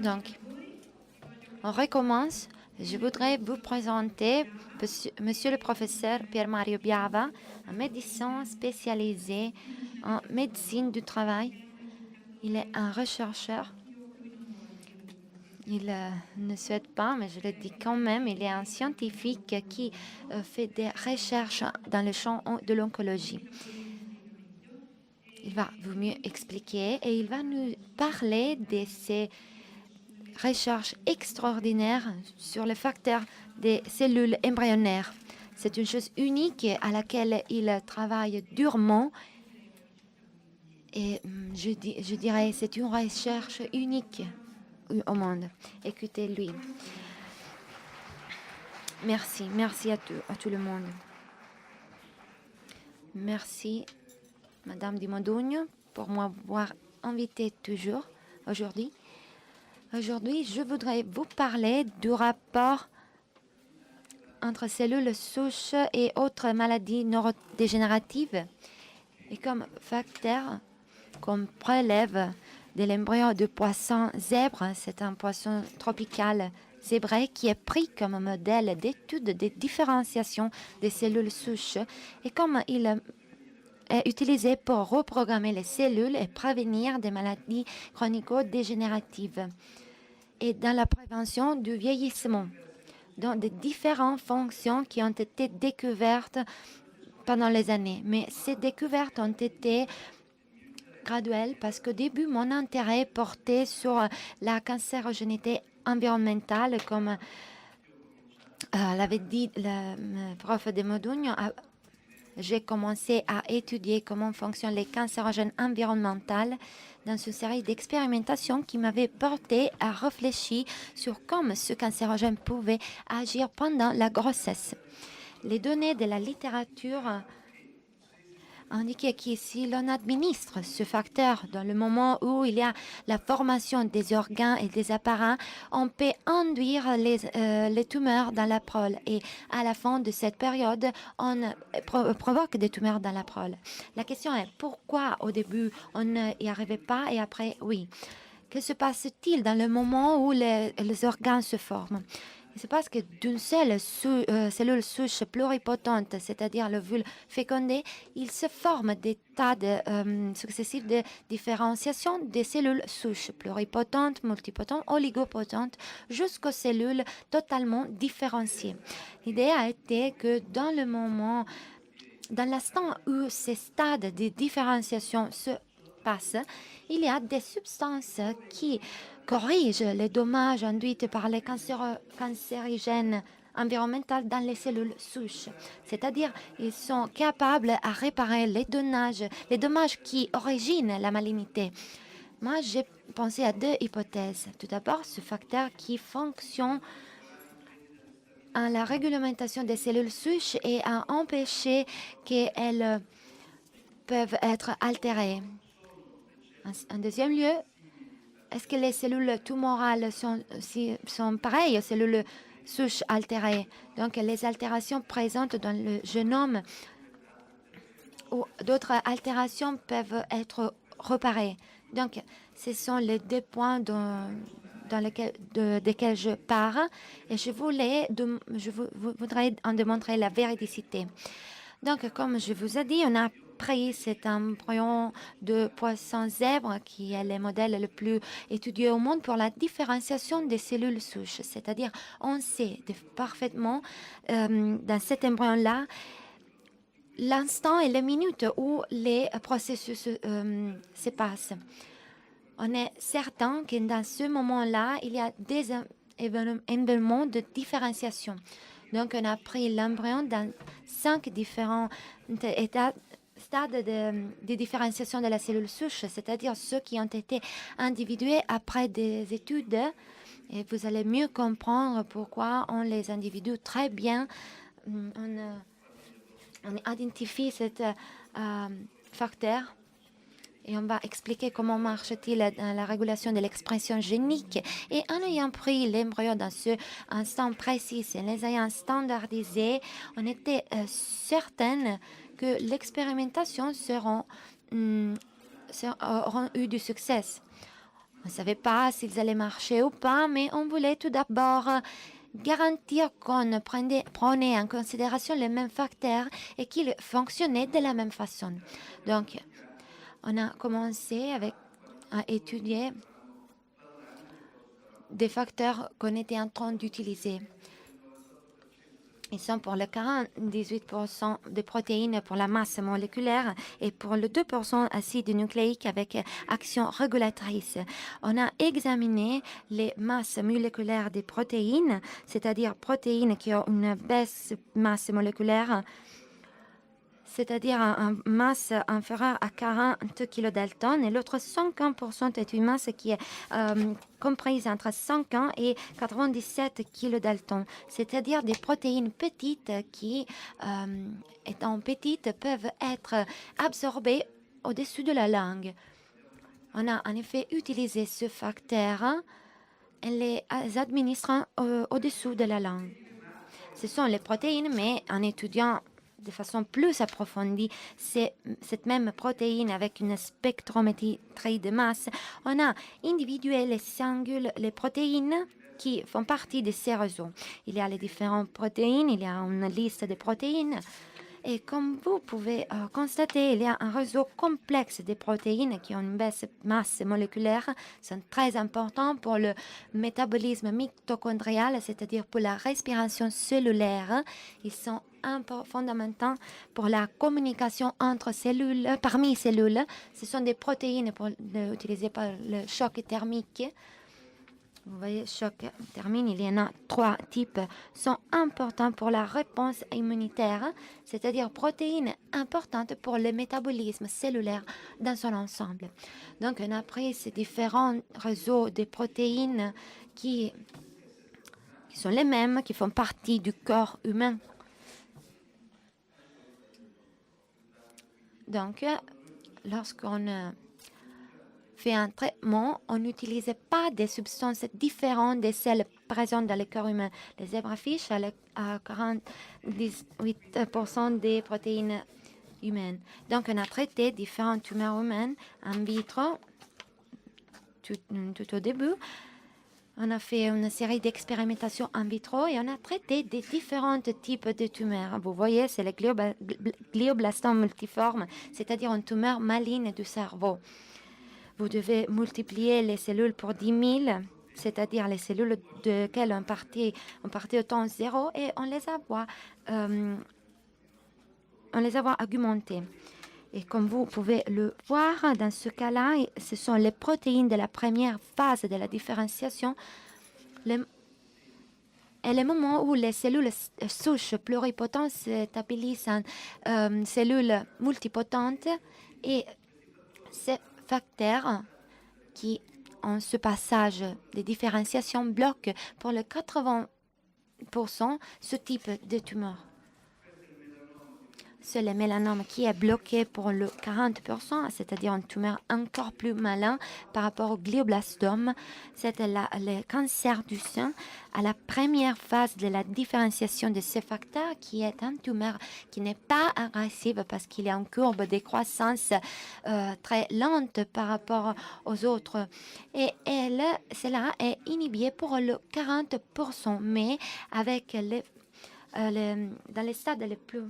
Donc, on recommence. Je voudrais vous présenter Monsieur le professeur Pierre-Mario Biava, un médecin spécialisé en médecine du travail. Il est un chercheur. Il ne souhaite pas, mais je le dis quand même, il est un scientifique qui fait des recherches dans le champ de l'oncologie. Il va vous mieux expliquer et il va nous parler de ses recherches extraordinaires sur le facteur des cellules embryonnaires. C'est une chose unique à laquelle il travaille durement et je dirais c'est une recherche unique au monde. Écoutez-lui. Merci à tout le monde. Merci, Madame Di Modugno, pour m'avoir invité toujours aujourd'hui. Aujourd'hui, je voudrais vous parler du rapport entre cellules souches et autres maladies neurodégénératives. Et comme facteur, qu'on prélève de l'embryon de poisson zèbre, c'est un poisson tropical zébré qui est pris comme modèle d'étude des différenciations des cellules souches et comme il est utilisé pour reprogrammer les cellules et prévenir des maladies chronico-dégénératives et dans la prévention du vieillissement, dans des différentes fonctions qui ont été découvertes pendant les années. Mais ces découvertes ont été graduelles parce qu'au début, mon intérêt portait sur la cancérogénité environnementale, comme l'avait dit le prof de Modugno. J'ai commencé à étudier comment fonctionnent les cancérogènes environnementaux dans une série d'expérimentations qui m'avaient porté à réfléchir sur comment ce cancérogène pouvait agir pendant la grossesse. Les données de la littérature indiquaient qu'ici, l'on administre ce facteur dans le moment où il y a la formation des organes et des appareils, on peut induire les tumeurs dans la prole. Et à la fin de cette période, on provoque des tumeurs dans la prole. La question est pourquoi au début on n'y arrivait pas et après oui. Que se passe-t-il dans le moment où les organes se forment? Il se passe que d'une seule cellule souche pluripotente, c'est-à-dire l'ovule fécondé, il se forme des tas successifs de différenciation des cellules souches pluripotentes, multipotentes, oligopotentes, jusqu'aux cellules totalement différenciées. L'idée a été que dans l'instant où ces stades de différenciation se passent, il y a des substances qui corrigent les dommages induits par les cancérigènes environnementaux dans les cellules souches. C'est-à-dire, ils sont capables à réparer les dommages qui originent la malignité. Moi, j'ai pensé à deux hypothèses. Tout d'abord, ce facteur qui fonctionne à la réglementation des cellules souches et à empêcher qu'elles peuvent être altérées. En deuxième lieu, est-ce que les cellules tumorales sont pareilles aux cellules souches altérées? Donc, les altérations présentes dans le génome ou d'autres altérations peuvent être réparées. Donc, ce sont les deux points desquels je pars et je voudrais en démontrer la véridicité. Donc, comme je vous ai dit, on a pris cet embryon de poisson zèbre qui est le modèle le plus étudié au monde pour la différenciation des cellules souches. C'est-à-dire, on sait parfaitement dans cet embryon-là l'instant et les minutes où les processus se passent. On est certain que dans ce moment-là, il y a des événements de différenciation. Donc, on a pris l'embryon dans 5 différents stades de différenciation de la cellule souche, c'est-à-dire ceux qui ont été individués après des études. Et vous allez mieux comprendre pourquoi on les individue très bien. On identifie cet facteur. Et on va expliquer comment marche-t-il dans la régulation de l'expression génique. Et en ayant pris l'embryon dans ce instant précis et les ayant standardisés, on était certaine que l'expérimentation auront eu du succès. On ne savait pas s'ils allaient marcher ou pas, mais on voulait tout d'abord garantir qu'on prenait en considération les mêmes facteurs et qu'ils fonctionnaient de la même façon. Donc, on a commencé à étudier des facteurs qu'on était en train d'utiliser. Ils sont pour le 48% de protéines pour la masse moléculaire et pour le 2% acide nucléique avec action régulatrice. On a examiné les masses moléculaires des protéines, c'est-à-dire protéines qui ont une baisse masse moléculaire, c'est-à-dire une masse inférieure à 40 kDa, et l'autre 50% est une masse qui est comprise entre 50 et 97 kDa, c'est-à-dire des protéines petites qui, étant petites, peuvent être absorbées au-dessus de la langue. On a en effet utilisé ce facteur et les administrant au-dessous de la langue. Ce sont les protéines, mais en étudiant de façon plus approfondie cette même protéine avec une spectrométrie de masse, on a individué les protéines qui font partie de ces réseaux. Il y a les différentes protéines, il y a une liste de protéines. Et comme vous pouvez constater, il y a un réseau complexe de protéines qui ont une baisse masse moléculaire, sont très importants pour le métabolisme mitochondrial, c'est-à-dire pour la respiration cellulaire. Ils sont fondamentaux pour la communication entre cellules, parmi cellules. Ce sont des protéines utilisées par le choc thermique. Vous voyez, choc thermique, il y en a 3 types, sont importants pour la réponse immunitaire, c'est-à-dire protéines importantes pour le métabolisme cellulaire dans son ensemble. Donc, on a pris ces différents réseaux de protéines qui sont les mêmes, qui font partie du corps humain. Donc, lorsqu'on fait un traitement, on n'utilisait pas des substances différentes de celles présentes dans le corps humain. Les zebrafish à 48% des protéines humaines. Donc, on a traité différentes tumeurs humaines en vitro tout au début. On a fait une série d'expérimentations in vitro et on a traité des différents types de tumeurs. Vous voyez, c'est le glioblastome multiforme, c'est-à-dire une tumeur maligne du cerveau. Vous devez multiplier les cellules pour 10 000, c'est-à-dire les cellules desquelles on partait au temps zéro, et on les a augmentées. Et comme vous pouvez le voir, dans ce cas-là, ce sont les protéines de la première phase de la différenciation. Et le moment où les cellules souches pluripotentes se stabilisent en cellules multipotentes, et ces facteurs qui ont ce passage de différenciation bloquent pour le 80% ce type de tumeur. C'est le mélanome qui est bloqué pour le 40%, c'est-à-dire une tumeur encore plus malin par rapport au glioblastome. C'est le cancer du sein à la première phase de la différenciation de ce facteur, qui est une tumeur qui n'est pas agressive parce qu'il y a une courbe de croissance très lente par rapport aux autres. Et cela est inhibé pour le 40%, mais avec dans les stades les plus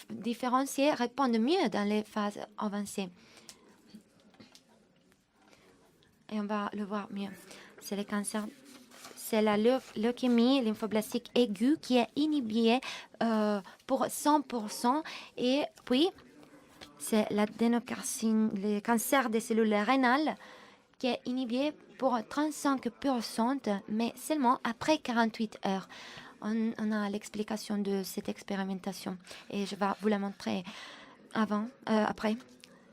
différenciés répondent mieux dans les phases avancées. Et on va le voir mieux. C'est le cancer, c'est la leucémie lymphoblastique aiguë qui est inhibée pour 100%. Et puis, c'est l'adénocarcinome, le cancer des cellules rénales, qui est inhibé pour 35%, mais seulement après 48 heures. On a l'explication de cette expérimentation et je vais vous la montrer après.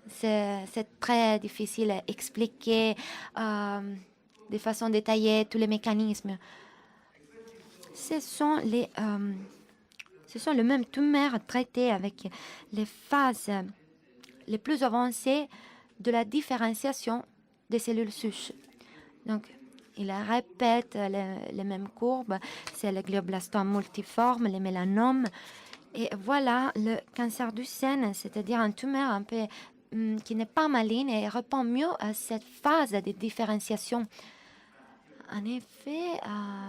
C'est très difficile à expliquer de façon détaillée tous les mécanismes. Ce sont les mêmes tumeurs traitées avec les phases les plus avancées de la différenciation des cellules souches. Donc, il répète les mêmes courbes. C'est le glioblastome multiforme, les mélanomes. Et voilà le cancer du sein, c'est-à-dire une tumeur un peu qui n'est pas maligne et répond mieux à cette phase de différenciation. En effet,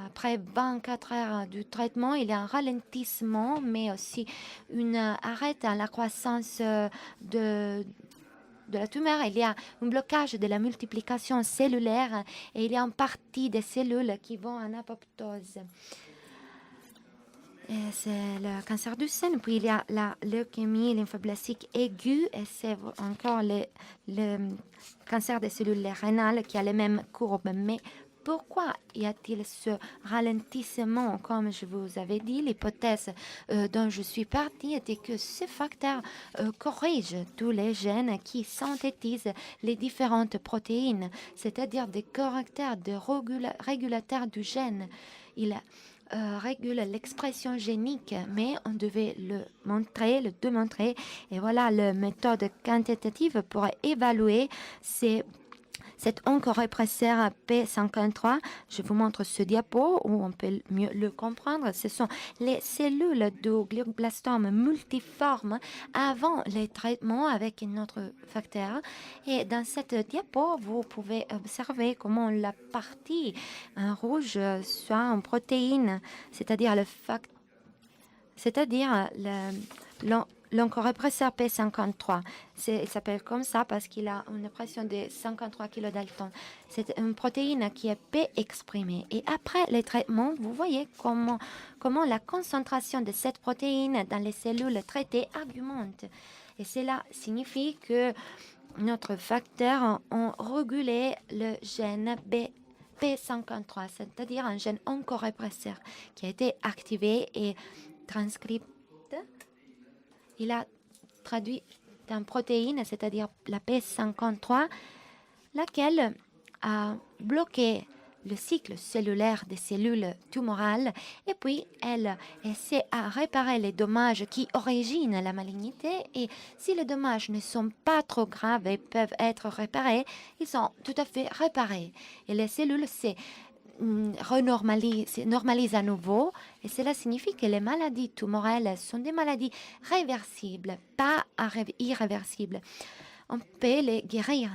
après 24 heures du traitement, il y a un ralentissement, mais aussi une arrêt à la croissance de la tumeur. Il y a un blocage de la multiplication cellulaire et il y a une partie des cellules qui vont en apoptose. C'est le cancer du sein. Puis il y a la leucémie lymphoblastique aiguë et c'est encore le cancer des cellules rénales qui a les mêmes courbes. Mais pourquoi y a-t-il ce ralentissement? Comme je vous avais dit, l'hypothèse dont je suis partie était que ce facteur corrige tous les gènes qui synthétisent les différentes protéines, c'est-à-dire des correcteurs, des régulateurs du gène. Il régule l'expression génique, mais on devait le montrer, le démontrer. Et voilà la méthode quantitative pour évaluer cet oncorépresseur P53. Je vous montre ce diapo où on peut mieux le comprendre. Ce sont les cellules du glioblastome multiformes avant les traitements avec notre facteur. Et dans cette diapo, vous pouvez observer comment la partie en rouge soit une protéine, c'est-à-dire l'oncorépresseur P53. Il s'appelle comme ça parce qu'il a une pression de 53 kg Dalton. C'est une protéine qui est P exprimée. Et après les traitements, vous voyez comment la concentration de cette protéine dans les cellules traitées augmente. Et cela signifie que notre facteur a régulé le gène P53, c'est-à-dire un gène oncorépresseur qui a été activé et transcrit. Il a traduit une protéine, c'est-à-dire la P53, laquelle a bloqué le cycle cellulaire des cellules tumorales et puis elle essaie à réparer les dommages qui originent la malignité et si les dommages ne sont pas trop graves et peuvent être réparés, ils sont tout à fait réparés. Et les cellules normalisent à nouveau et cela signifie que les maladies tumorales sont des maladies réversibles, pas irréversibles. On peut les guérir.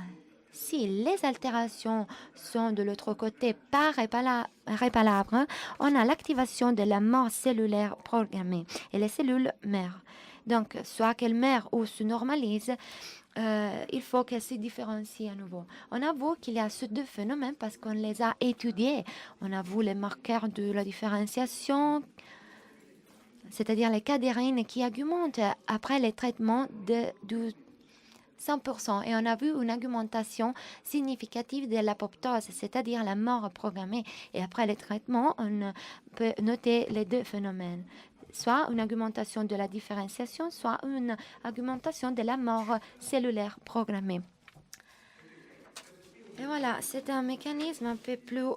Si les altérations sont de l'autre côté pas réparables, on a l'activation de la mort cellulaire programmée et les cellules meurent. Donc, soit qu'elles meurent ou se normalisent, il faut qu'elles se différencient à nouveau. On a vu qu'il y a ces deux phénomènes parce qu'on les a étudiés. On a vu les marqueurs de la différenciation, c'est-à-dire les cadérines qui augmentent après les traitements du 100%. Et on a vu une augmentation significative de l'apoptose, c'est-à-dire la mort programmée. Et après les traitements, on peut noter les deux phénomènes. Soit une augmentation de la différenciation, soit une augmentation de la mort cellulaire programmée. Et voilà, c'est un mécanisme un peu plus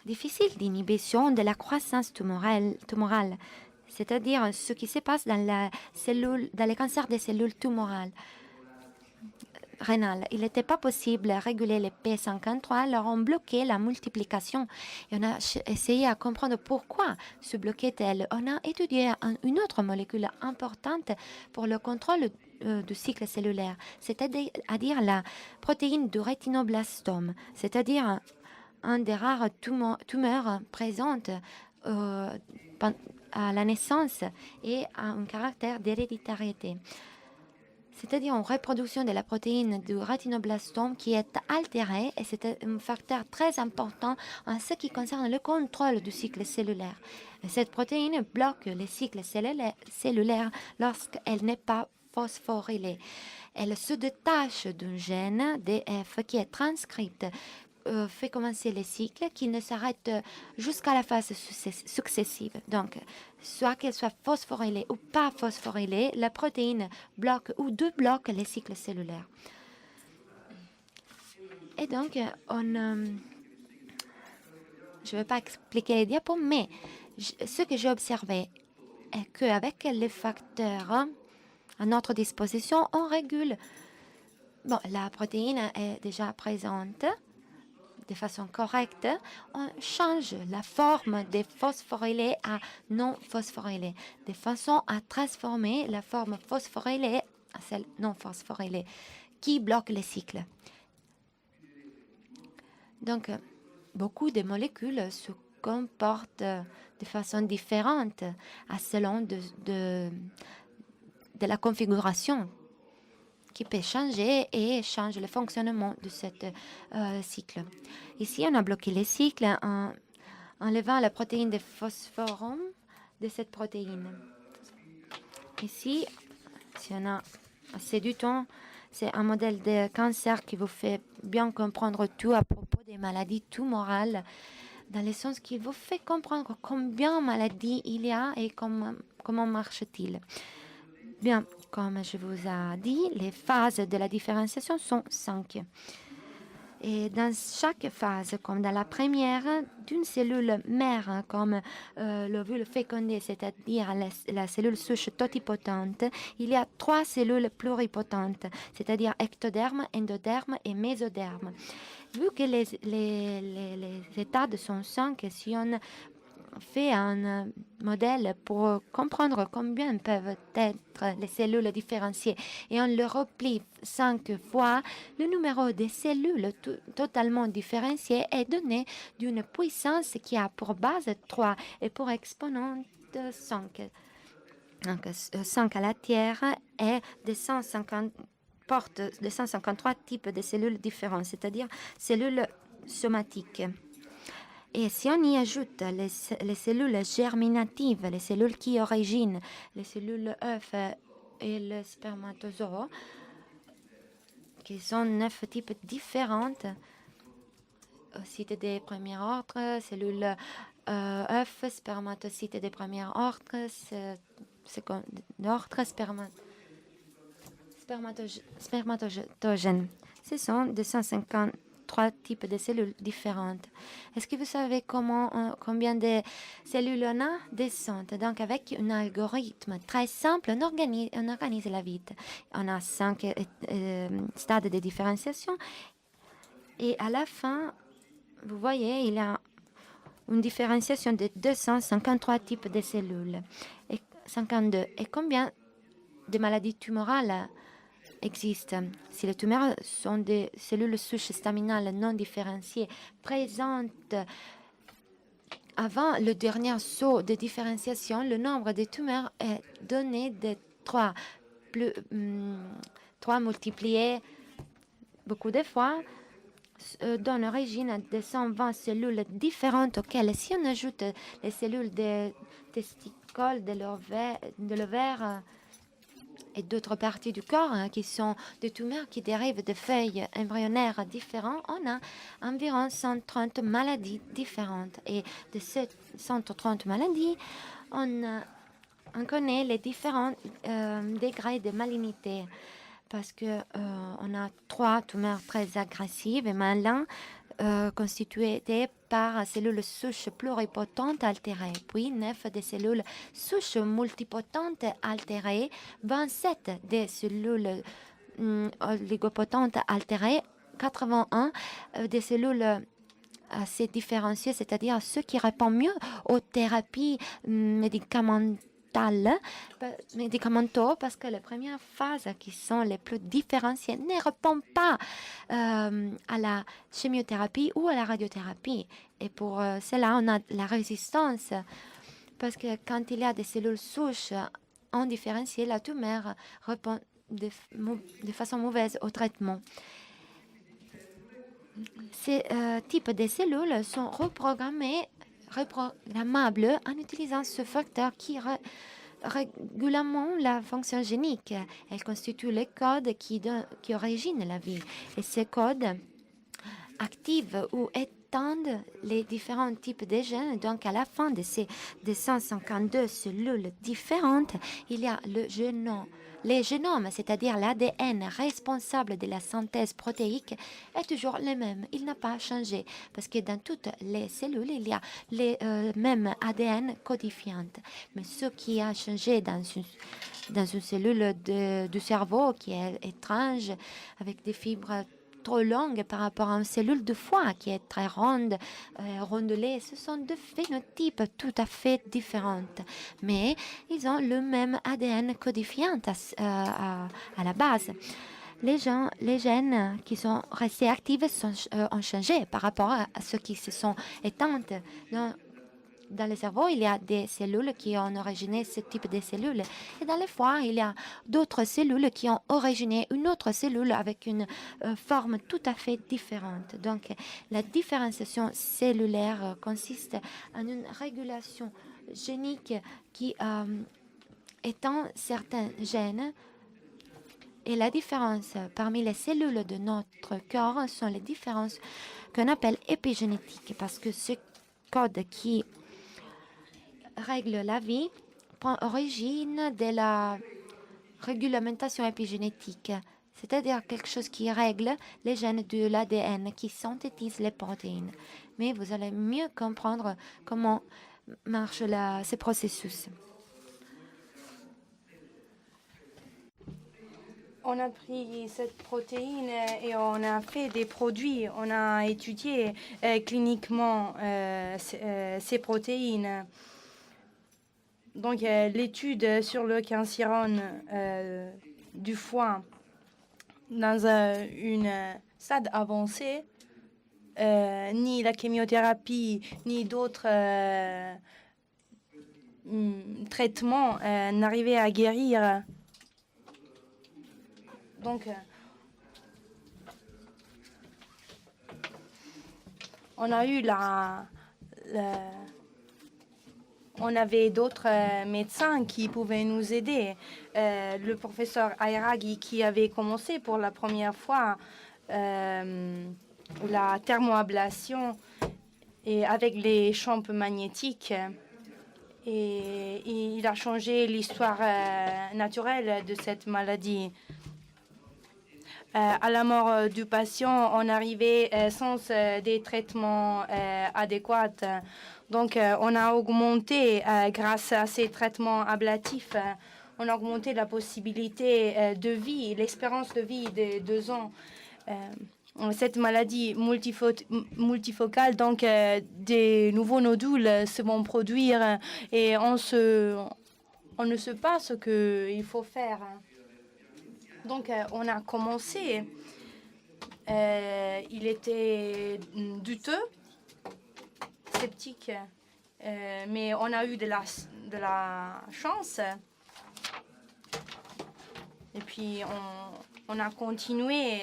difficile d'inhibition de la croissance tumorale, c'est-à-dire ce qui se passe dans les cancers des cellules tumorales rénale. Il n'était pas possible de réguler les P53, alors on bloquait la multiplication. Et on a essayé à comprendre pourquoi se bloquait-elle. On a étudié une autre molécule importante pour le contrôle du cycle cellulaire, c'est-à-dire la protéine du rétinoblastome, c'est-à-dire un des rares tumeurs présentes à la naissance et à un caractère d'héréditarité. C'est-à-dire une reproduction de la protéine du rétinoblastome qui est altérée et c'est un facteur très important en ce qui concerne le contrôle du cycle cellulaire. Et cette protéine bloque le cycle cellulaire lorsqu'elle n'est pas phosphorylée. Elle se détache d'un gène DF qui est transcrite fait commencer les cycles qui ne s'arrêtent jusqu'à la phase successive. Donc, soit qu'elle soit phosphorylée ou pas phosphorylée, la protéine bloque ou débloque les cycles cellulaires. Et donc, je ne vais pas expliquer les diapos, mais ce que j'ai observé est qu'avec les facteurs à notre disposition, on régule. Bon, la protéine est déjà présente de façon correcte, on change la forme des phosphorylés à non phosphorylés, de façon à transformer la forme phosphorylée, sels non phosphorylés qui bloquent les cycles. Donc, beaucoup de molécules se comportent de façon différente selon de la configuration qui peut changer et change le fonctionnement de ce cycle. Ici, on a bloqué les cycles en enlevant la protéine de phosphorome de cette protéine. Ici, si on a assez du temps, c'est un modèle de cancer qui vous fait bien comprendre tout à propos des maladies tumorales, dans le sens qu'il vous fait comprendre combien de maladies il y a et comment marche-t-il. Bien, comme je vous ai dit, les phases de la différenciation sont 5. Et dans chaque phase, comme dans la première, d'une cellule mère, comme l'ovule fécondé, c'est-à-dire la cellule souche totipotente, il y a 3 cellules pluripotentes, c'est-à-dire ectoderme, endoderme et mésoderme. Vu que les états sont 5, si on fait un modèle pour comprendre combien peuvent être les cellules différenciées et on le replie 5 fois, le numéro des cellules totalement différenciées est donné d'une puissance qui a pour base 3 et pour exponent 5. Donc 5 à la Terre et 253 types de cellules différentes, c'est-à-dire cellules somatiques. Et si on y ajoute les cellules germinatives, les cellules qui originent, les cellules œufs et le spermatozoa, qui sont 9 types différentes, cytes de premier ordre, cellules œufs, spermatocytes de premier ordre, second ordre, spermatogènes. Ce sont 253 types de cellules différentes. Est-ce que vous savez combien de cellules on a? Des centaines. Donc, avec un algorithme très simple, on organise la vie. On a 5 stades de différenciation. Et à la fin, vous voyez, il y a une différenciation de 253 types de cellules. Et 52. Et combien de maladies tumorales existent? Si les tumeurs sont des cellules souches staminales non différenciées présentes avant le dernier saut de différenciation, le nombre de tumeurs est donné de 3 multiplié beaucoup de fois, donne origine à 220 cellules différentes auxquelles, si on ajoute les cellules des testicules, de l'ovaire et d'autres parties du corps qui sont des tumeurs qui dérivent de feuilles embryonnaires différentes, on a environ 130 maladies différentes. Et de ces 130 maladies, on connaît les différents degrés de malignité. Parce que on a 3 tumeurs très agressives et malins constituées par cellules souches pluripotentes altérées, puis 9 des cellules souches multipotentes altérées, 27 des cellules oligopotentes altérées, 81 des cellules assez différenciées, c'est-à-dire ceux qui répondent mieux aux thérapies médicamenteux, parce que les premières phases qui sont les plus différenciées ne répondent pas à la chimiothérapie ou à la radiothérapie. Et pour cela, on a la résistance, parce que quand il y a des cellules souches en différencié, la tumeur répond de façon mauvaise au traitement. Ces types de cellules sont reprogrammables en utilisant ce facteur qui régulièrement la fonction génique. Elle constitue les codes qui originent la vie. Et ces codes activent ou étendent les différents types de gènes. Donc, à la fin de ces 252 cellules différentes, il y a le génome. Les génomes, c'est-à-dire l'ADN responsable de la synthèse protéique, est toujours le même. Il n'a pas changé parce que dans toutes les cellules, il y a les mêmes ADN codifiantes. Mais ce qui a changé dans une cellule du cerveau qui est étrange, avec des fibres trop longue par rapport à une cellule de foie qui est très ronde, rondelée. Ce sont deux phénotypes tout à fait différents, mais ils ont le même ADN codifiant à la base. Les gènes qui sont restés actifs ont changé par rapport à ceux qui se sont éteintes. Dans le cerveau, il y a des cellules qui ont originé ce type de cellules. Et dans le foie, il y a d'autres cellules qui ont originé une autre cellule avec une forme tout à fait différente. Donc, la différenciation cellulaire consiste en une régulation génique qui étend certains gènes. Et la différence parmi les cellules de notre corps sont les différences qu'on appelle épigénétiques, parce que ce code qui règle la vie prend origine de la réglementation épigénétique, c'est-à-dire quelque chose qui règle les gènes de l'ADN qui synthétisent les protéines. Mais vous allez mieux comprendre comment marche ce processus. On a pris cette protéine et on a fait des produits. On a étudié cliniquement ces protéines. Donc, l'étude sur le cancérone du foie dans une stade avancé, ni la chimiothérapie, ni d'autres traitements n'arrivaient à guérir. Donc, on a eu on avait d'autres médecins qui pouvaient nous aider. Le professeur Ayraghi qui avait commencé pour la première fois la thermoablation et avec les champs magnétiques. Et il a changé l'histoire naturelle de cette maladie. À la mort du patient, on arrivait sans des traitements adéquats. Donc, on a augmenté, grâce à ces traitements ablatifs, on a augmenté la possibilité de vie, l'espérance de vie de 2 ans. Cette maladie multifocale, donc des nouveaux nodules se vont produire et on ne sait pas ce qu'il faut faire. Donc, on a commencé. Il était douteux, sceptique, mais on a eu de la chance. Et puis, on a continué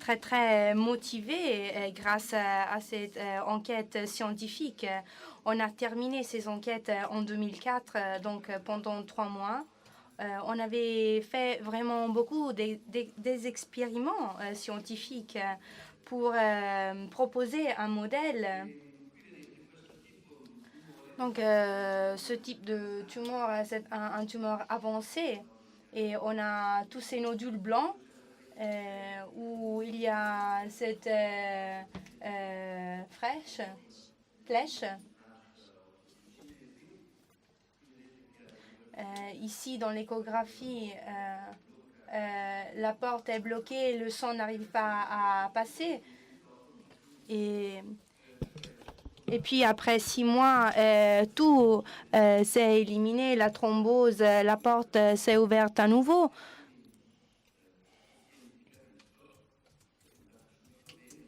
très, très motivé grâce à cette enquête scientifique. On a terminé ces enquêtes en 2004, donc pendant 3 mois. On avait fait vraiment beaucoup des expériments scientifiques pour proposer un modèle. Donc, ce type de tumeur, c'est un tumeur avancé. Et on a tous ces nodules blancs où il y a cette flèche. Ici, dans l'échographie, la porte est bloquée, le sang n'arrive pas à passer. Et puis, après 6 mois, tout s'est éliminé, la thrombose, la porte s'est ouverte à nouveau.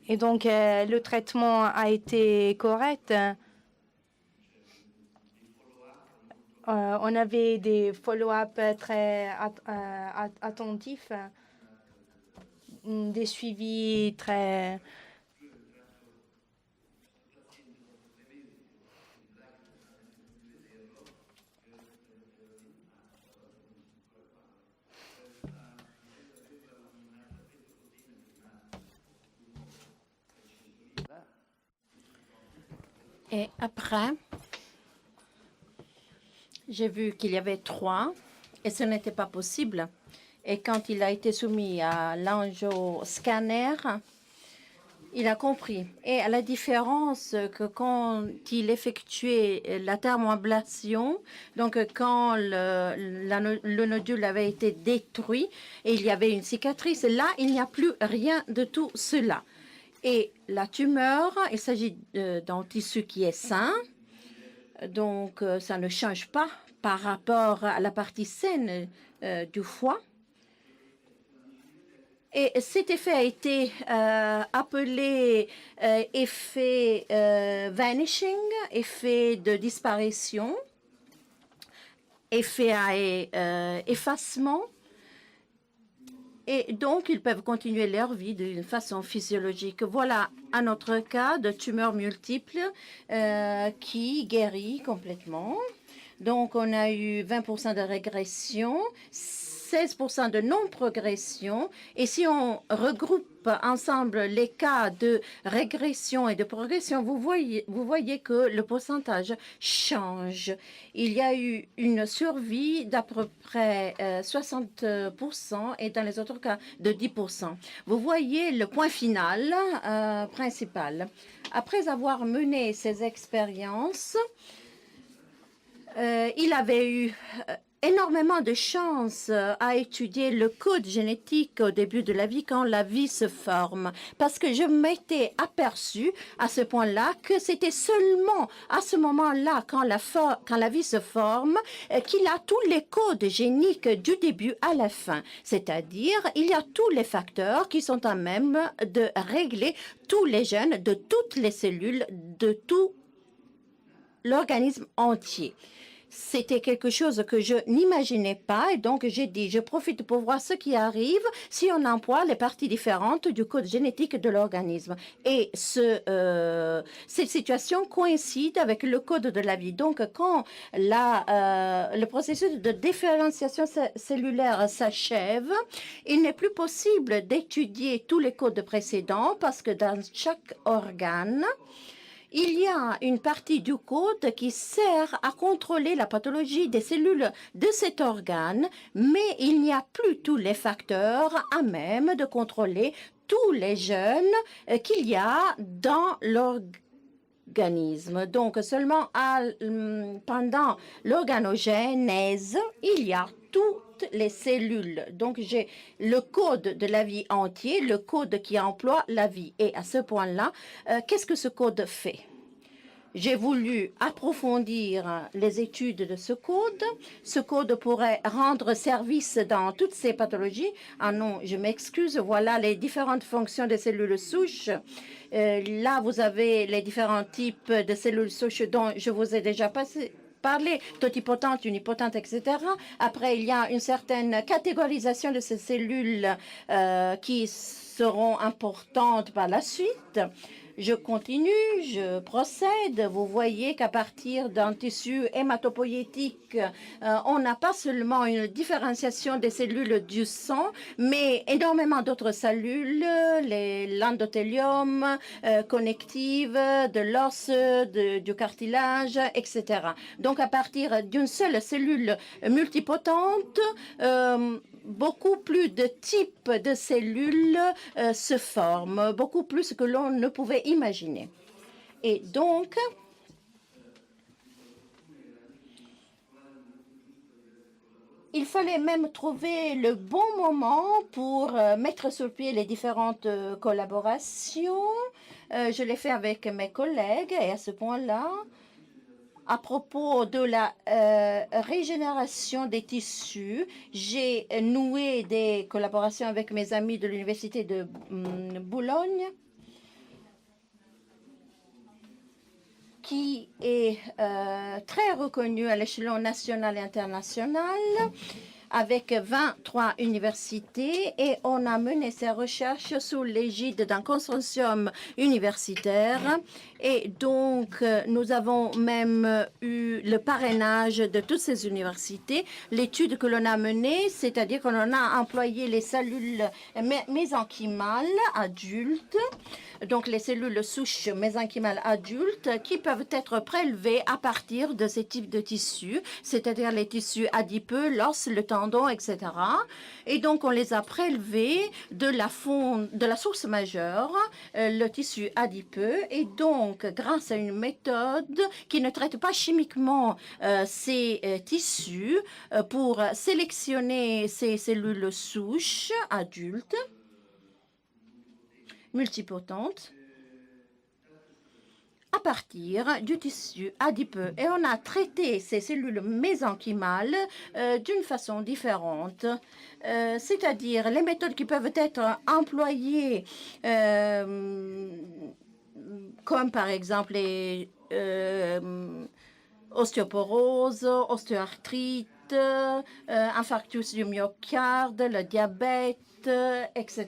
Et donc, le traitement a été correct. On avait des follow-up très attentifs, des suivis très... Et après, j'ai vu qu'il y avait 3 et ce n'était pas possible. Et quand il a été soumis à l'angioscanner, Il a compris. Et à la différence que quand il effectuait la thermoablation, donc quand le nodule avait été détruit et il y avait une cicatrice, là, il n'y a plus rien de tout cela. Et la tumeur, il s'agit d'un tissu qui est sain, donc ça ne change pas par rapport à la partie saine du foie. Et cet effet a été appelé effet vanishing, effet de disparition, effet à effacement. Et donc, ils peuvent continuer leur vie d'une façon physiologique. Voilà un autre cas de tumeur multiple qui guérit complètement. Donc, on a eu 20% de régression, 16% de non-progression. Et si on regroupe ensemble les cas de régression et de progression, vous voyez que le pourcentage change. Il y a eu une survie d'à peu près 60% et dans les autres cas de 10%. Vous voyez le point final principal. Après avoir mené ces expériences, il avait eu énormément de chance à étudier le code génétique au début de la vie quand la vie se forme. Parce que je m'étais aperçue à ce point-là que c'était seulement à ce moment-là, quand la vie se forme, qu'il a tous les codes géniques du début à la fin. C'est-à-dire, il y a tous les facteurs qui sont à même de régler tous les gènes de toutes les cellules, de tout l'organisme entier. C'était quelque chose que je n'imaginais pas et donc j'ai dit, je profite pour voir ce qui arrive si on emploie les parties différentes du code génétique de l'organisme. Et cette situation coïncide avec le code de la vie. Donc, quand le processus de différenciation cellulaire s'achève, il n'est plus possible d'étudier tous les codes précédents parce que dans chaque organe, il y a une partie du code qui sert à contrôler la pathologie des cellules de cet organe, mais il n'y a plus tous les facteurs à même de contrôler tous les gènes qu'il y a dans l'organisme. Donc, seulement pendant l'organogénèse, il y a toutes les cellules. Donc, j'ai le code de la vie entier, le code qui emploie la vie. Et à ce point-là, qu'est-ce que ce code fait? J'ai voulu approfondir les études de ce code. Ce code pourrait rendre service dans toutes ces pathologies. Ah non, je m'excuse. Voilà les différentes fonctions des cellules souches. Là, vous avez les différents types de cellules souches dont je vous ai déjà parlé, totipotentes, unipotentes, etc. Après, il y a une certaine catégorisation de ces cellules qui seront importantes par la suite. Je continue, je procède. Vous voyez qu'à partir d'un tissu hématopoïétique, on n'a pas seulement une différenciation des cellules du sang, mais énormément d'autres cellules, l'endothélium, connective, de l'os, du cartilage, etc. Donc, à partir d'une seule cellule multipotente, beaucoup plus de types de cellules se forment, beaucoup plus que l'on ne pouvait imaginer. Et donc, il fallait même trouver le bon moment pour mettre sur pied les différentes collaborations. Je l'ai fait avec mes collègues et à ce point-là, à propos de la régénération des tissus, j'ai noué des collaborations avec mes amis de l'Université de Bologne, qui est très reconnue à l'échelon national et international, avec 23 universités, et on a mené ces recherches sous l'égide d'un consortium universitaire. Et donc, nous avons même eu le parrainage de toutes ces universités. L'étude que l'on a menée, c'est-à-dire qu'on a employé les cellules mésenchymales adultes donc les cellules souches mésenchymales adultes qui peuvent être prélevées à partir de ces types de tissus, c'est-à-dire les tissus adipeux, l'os, le tendon, etc. Et donc, on les a prélevés de la source majeure, le tissu adipeux. Et donc, grâce à une méthode qui ne traite pas chimiquement ces tissus pour sélectionner ces cellules souches adultes, multipotentes, à partir du tissu adipeux. Et on a traité ces cellules mésenchymales d'une façon différente. C'est-à-dire les méthodes qui peuvent être employées, comme par exemple les ostéoporose, ostéoarthrite, infarctus du myocarde, le diabète, etc.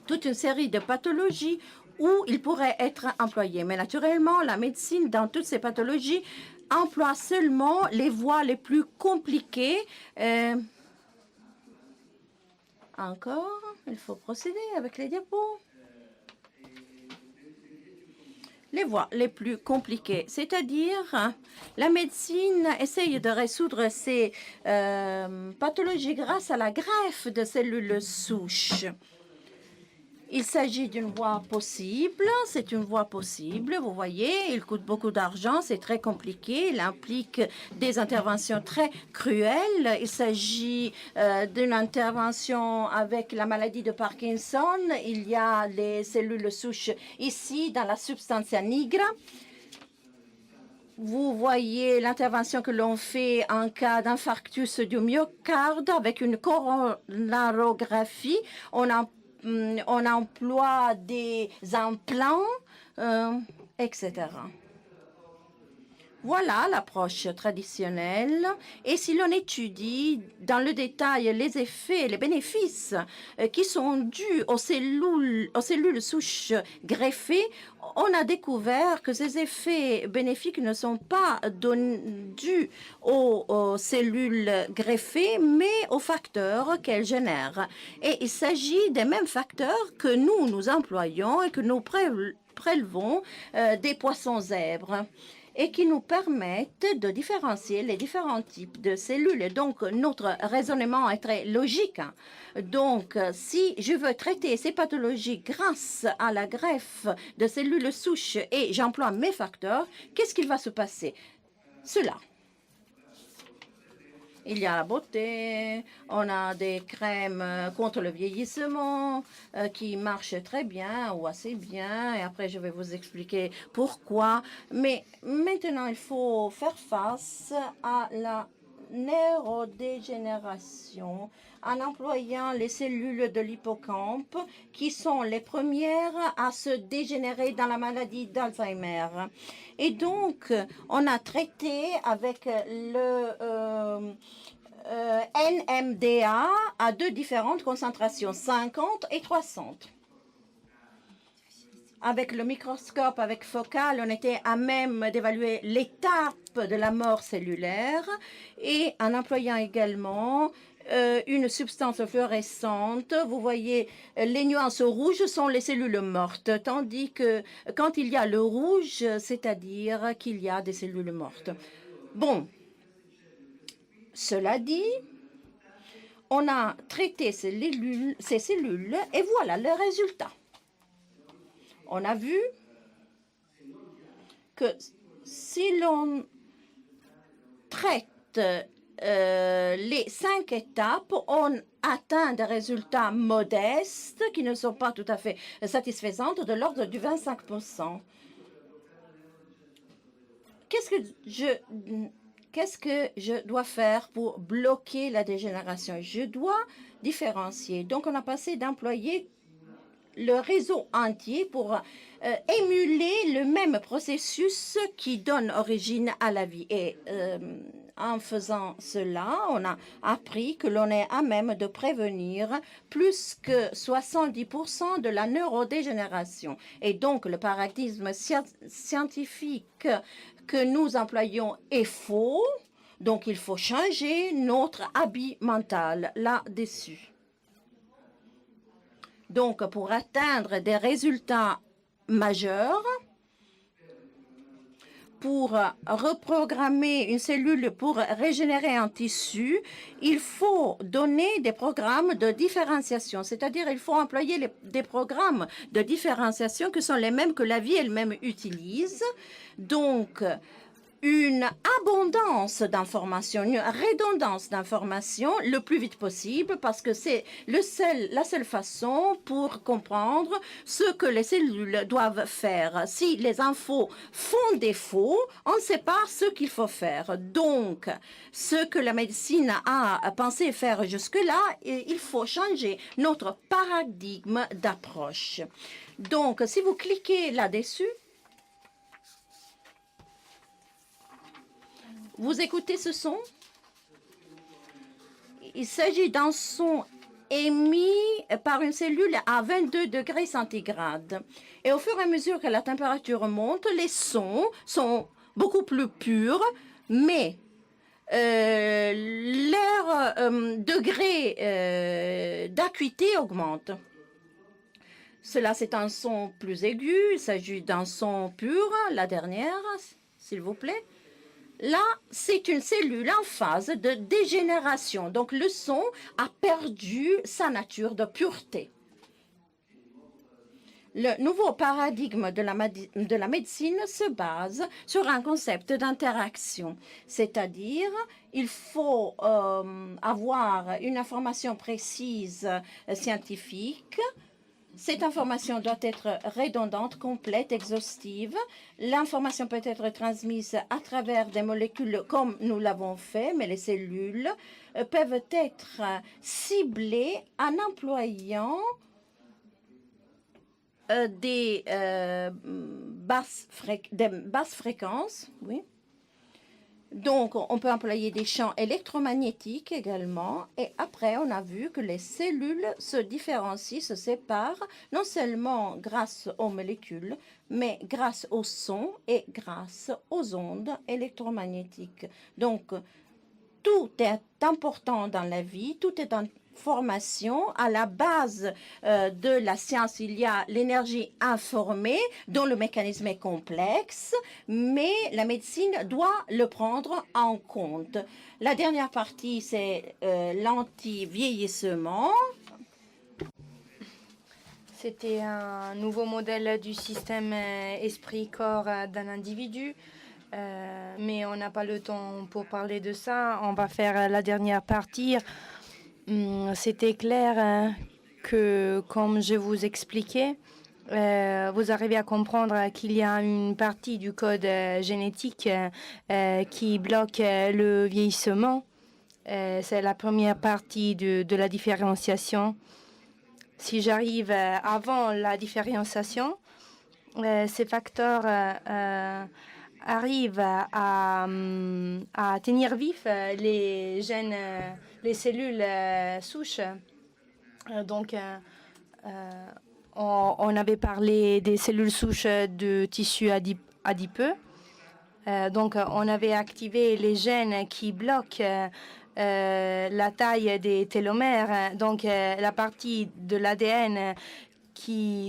Toute une série de pathologies où il pourrait être employé. Mais naturellement, la médecine, dans toutes ces pathologies, emploie seulement les voies les plus compliquées. Encore, il faut procéder avec les diapos. Les voies les plus compliquées, c'est-à-dire la médecine essaye de résoudre ces pathologies grâce à la greffe de cellules souches. Il s'agit d'une voie possible, c'est une voie possible, vous voyez, il coûte beaucoup d'argent, c'est très compliqué, il implique des interventions très cruelles. Il s'agit d'une intervention avec la maladie de Parkinson. Il y a les cellules souches ici dans la substantia nigra. Vous voyez l'intervention que l'on fait en cas d'infarctus du myocarde avec une coronarographie. On emploie des implants, etc. Voilà l'approche traditionnelle. Et si l'on étudie dans le détail les effets et les bénéfices qui sont dus aux cellules souches greffées, on a découvert que ces effets bénéfiques ne sont pas dus aux cellules greffées, mais aux facteurs qu'elles génèrent. Et il s'agit des mêmes facteurs que nous employons et que nous prélevons des poissons zèbres, et qui nous permettent de différencier les différents types de cellules. Et donc, notre raisonnement est très logique. Donc, si je veux traiter ces pathologies grâce à la greffe de cellules souches et j'emploie mes facteurs, qu'est-ce qu'il va se passer? Cela. Il y a la beauté, on a des crèmes contre le vieillissement qui marchent très bien ou assez bien. Et après, je vais vous expliquer pourquoi. Mais maintenant, il faut faire face à la neurodégénération en employant les cellules de l'hippocampe qui sont les premières à se dégénérer dans la maladie d'Alzheimer. Et donc, on a traité avec le NMDA à deux différentes concentrations, 50 et 300. Avec le microscope, avec focal, on était à même d'évaluer l'étape de la mort cellulaire et en employant également une substance fluorescente. Vous voyez, les nuances rouges sont les cellules mortes, tandis que quand il y a le rouge, c'est-à-dire qu'il y a des cellules mortes. Bon, cela dit, on a traité ces cellules et voilà le résultat. On a vu que si l'on traite les 5 étapes, on atteint des résultats modestes qui ne sont pas tout à fait satisfaisants, de l'ordre du 25%. Qu'est-ce que je dois faire pour bloquer la dégénération? Je dois différencier. Donc, on a passé d'employer le réseau entier pour émuler le même processus qui donne origine à la vie. Et en faisant cela, on a appris que l'on est à même de prévenir plus que 70% de la neurodégénération. Et donc, le paradigme scientifique que nous employons est faux. Donc, il faut changer notre habit mental là-dessus. Donc, pour atteindre des résultats majeurs, pour reprogrammer une cellule pour régénérer un tissu, il faut donner des programmes de différenciation, c'est-à-dire il faut employer des programmes de différenciation qui sont les mêmes que la vie elle-même utilise. Donc, une abondance d'informations, une redondance d'informations le plus vite possible parce que c'est la seule façon pour comprendre ce que les cellules doivent faire. Si les infos font défaut, on ne sait pas ce qu'il faut faire. Donc, ce que la médecine a pensé faire jusque-là, il faut changer notre paradigme d'approche. Donc, si vous cliquez là-dessus, vous écoutez ce son? Il s'agit d'un son émis par une cellule à 22 degrés centigrades. Et au fur et à mesure que la température monte, les sons sont beaucoup plus purs, mais leur degré d'acuité augmente. Cela, c'est un son plus aigu. Il s'agit d'un son pur. La dernière, s'il vous plaît. Là, c'est une cellule en phase de dégénération. Donc, le son a perdu sa nature de pureté. Le nouveau paradigme de la médecine se base sur un concept d'interaction, c'est-à-dire il faut avoir une information précise scientifique. Cette information doit être redondante, complète, exhaustive. L'information peut être transmise à travers des molécules comme nous l'avons fait, mais les cellules peuvent être ciblées en employant des basses fréquences. Oui. Donc, on peut employer des champs électromagnétiques également. Et après, on a vu que les cellules se différencient, se séparent, non seulement grâce aux molécules, mais grâce au son et grâce aux ondes électromagnétiques. Donc, tout est important dans la vie, tout est information. À la base de la science, il y a l'énergie informée dont le mécanisme est complexe, mais la médecine doit le prendre en compte. La dernière partie, c'est l'anti-vieillissement. C'était un nouveau modèle du système esprit-corps d'un individu. Mais on n'a pas le temps pour parler de ça. On va faire la dernière partie. C'était clair que, comme je vous expliquais, vous arrivez à comprendre qu'il y a une partie du code génétique qui bloque le vieillissement. C'est la première partie de la différenciation. Si j'arrive avant la différenciation, ces facteurs arrivent à tenir vif les gènes, les cellules souches. Donc, on avait parlé des cellules souches de tissu adipeux. Donc, on avait activé les gènes qui bloquent la taille des télomères, donc la partie de l'ADN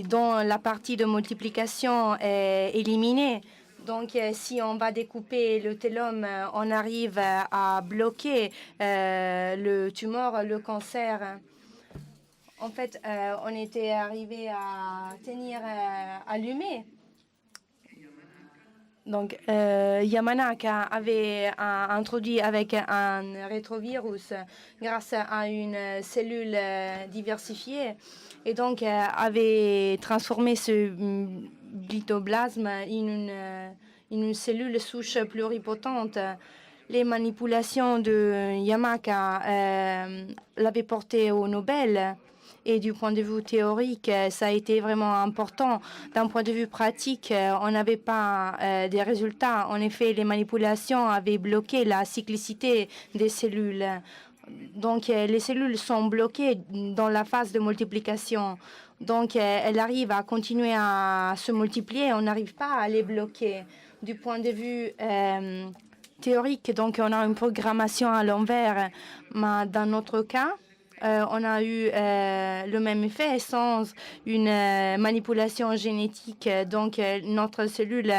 dont la partie de multiplication est éliminée. Donc, si on va découper le télome, on arrive à bloquer le tumeur, le cancer. En fait, on était arrivé à tenir allumé. Donc, Yamanaka avait introduit avec un rétrovirus grâce à une cellule diversifiée et donc avait transformé ce blitoplasme en une cellule souche pluripotente. Les manipulations de Yamanaka l'avaient porté au Nobel. Et du point de vue théorique, ça a été vraiment important. D'un point de vue pratique, on n'avait pas des résultats. En effet, les manipulations avaient bloqué la cyclicité des cellules. Donc, les cellules sont bloquées dans la phase de multiplication. Donc, elles arrivent à continuer à se multiplier. On n'arrive pas à les bloquer. Du point de vue théorique, donc, on a une programmation à l'envers. Mais dans notre cas, on a eu le même effet sans une manipulation génétique. Donc, notre cellules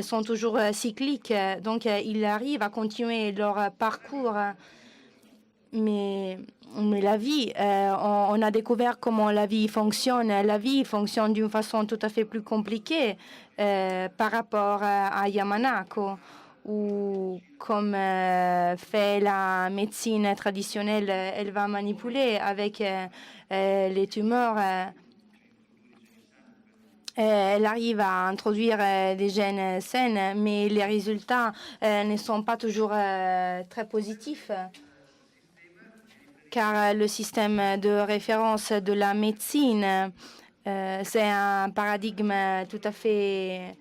sont toujours cycliques. Donc, ils arrivent à continuer leur parcours. Mais la vie, on a découvert comment la vie fonctionne. La vie fonctionne d'une façon tout à fait plus compliquée par rapport à Yamanako, ou comme fait la médecine traditionnelle, elle va manipuler avec les tumeurs. Elle arrive à introduire des gènes sains, mais les résultats ne sont pas toujours très positifs, car le système de référence de la médecine, c'est un paradigme tout à fait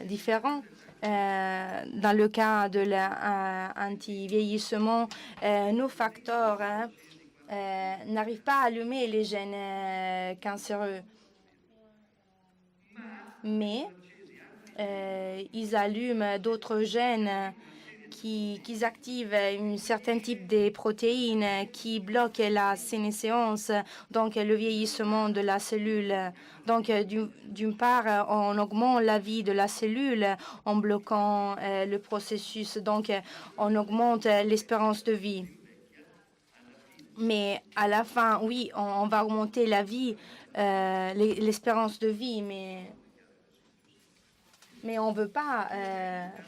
différent. Dans le cas de l'anti-vieillissement, nos facteurs n'arrivent pas à allumer les gènes cancéreux, mais ils allument d'autres gènes qui activent un certain type de protéines qui bloquent la sénescence, donc le vieillissement de la cellule. Donc, d'une part, on augmente la vie de la cellule en bloquant le processus. Donc, on augmente l'espérance de vie. Mais à la fin, oui, on va augmenter la vie, l'espérance de vie, mais on ne veut pas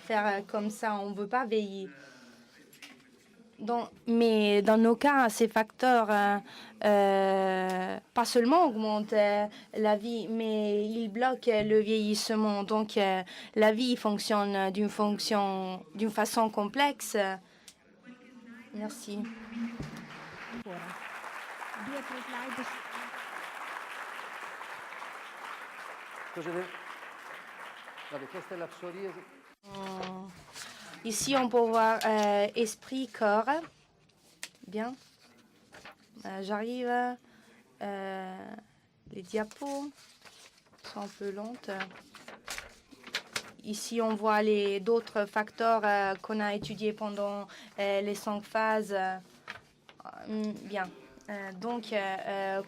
faire comme ça, on ne veut pas veiller. Mais dans nos cas, ces facteurs pas seulement augmentent la vie, mais ils bloquent le vieillissement. Donc, la vie fonctionne d'une façon complexe. Merci. Ici, on peut voir esprit, corps. Bien. J'arrive. Les diapos sont un peu lentes. Ici, on voit d'autres facteurs qu'on a étudiés pendant les 5 phases. Bien. Donc,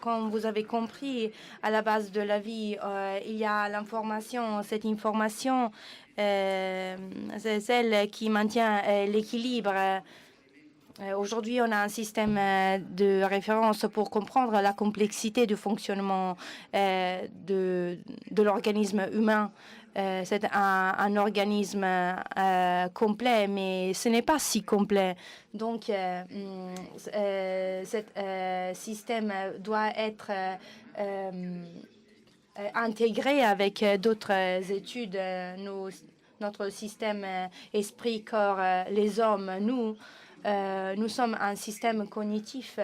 comme vous avez compris, à la base de la vie, il y a l'information. Cette information, c'est celle qui maintient l'équilibre. Aujourd'hui, on a un système de référence pour comprendre la complexité du fonctionnement de l'organisme humain. C'est un organisme complet, mais ce n'est pas si complet. Donc, ce système doit être intégré avec d'autres études. Notre système esprit, corps, les hommes, nous sommes un système cognitif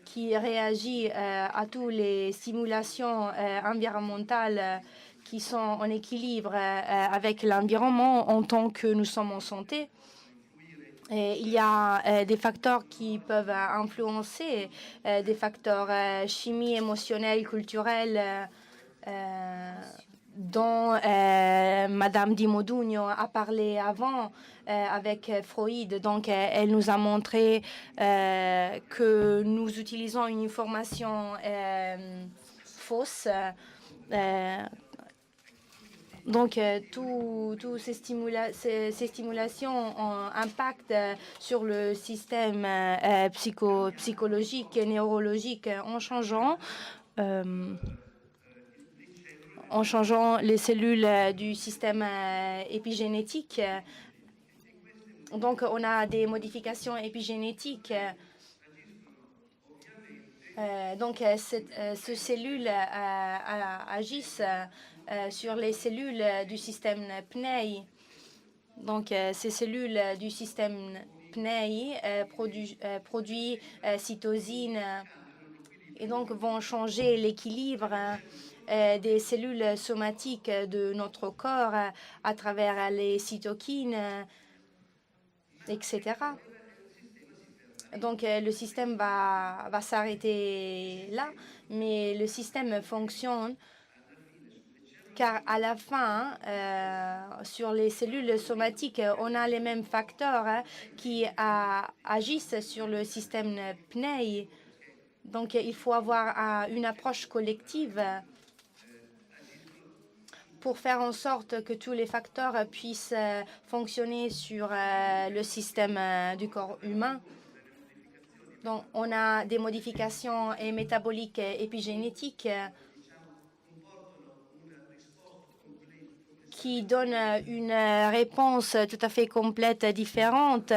qui réagit à toutes les stimulations environnementales qui sont en équilibre avec l'environnement en tant que nous sommes en santé. Et il y a des facteurs qui peuvent influencer, des facteurs chimie, émotionnels, culturels, dont Madame Di Modugno a parlé avant avec Freud. Donc, elle nous a montré que nous utilisons une information fausse. Donc, toutes ces stimulations ont un impact sur le système psychologique et neurologique en changeant les cellules du système épigénétique. Donc, on a des modifications épigénétiques. Donc, ces cellules agissent sur les cellules du système PNEI. Donc, ces cellules du système PNEI produisent cytosine et donc vont changer l'équilibre des cellules somatiques de notre corps à travers les cytokines, etc. Donc, le système va s'arrêter là, mais le système fonctionne car à la fin, sur les cellules somatiques, on a les mêmes facteurs qui agissent sur le système PNEI. Donc, il faut avoir une approche collective pour faire en sorte que tous les facteurs puissent fonctionner sur le système du corps humain. Donc, on a des modifications métaboliques et épigénétiques qui donnent une réponse tout à fait complète, différente,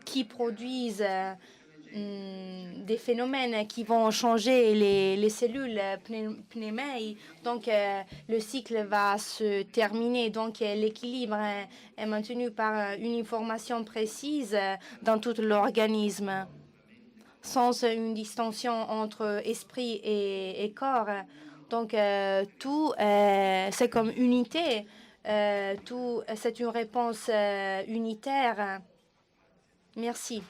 qui produisent des phénomènes qui vont changer les cellules pnéumées. Donc, le cycle va se terminer. Donc, l'équilibre est maintenu par une information précise dans tout l'organisme, sans une distinction entre esprit et corps. Donc, tout, c'est comme unité. Tout, c'est une réponse unitaire. Merci.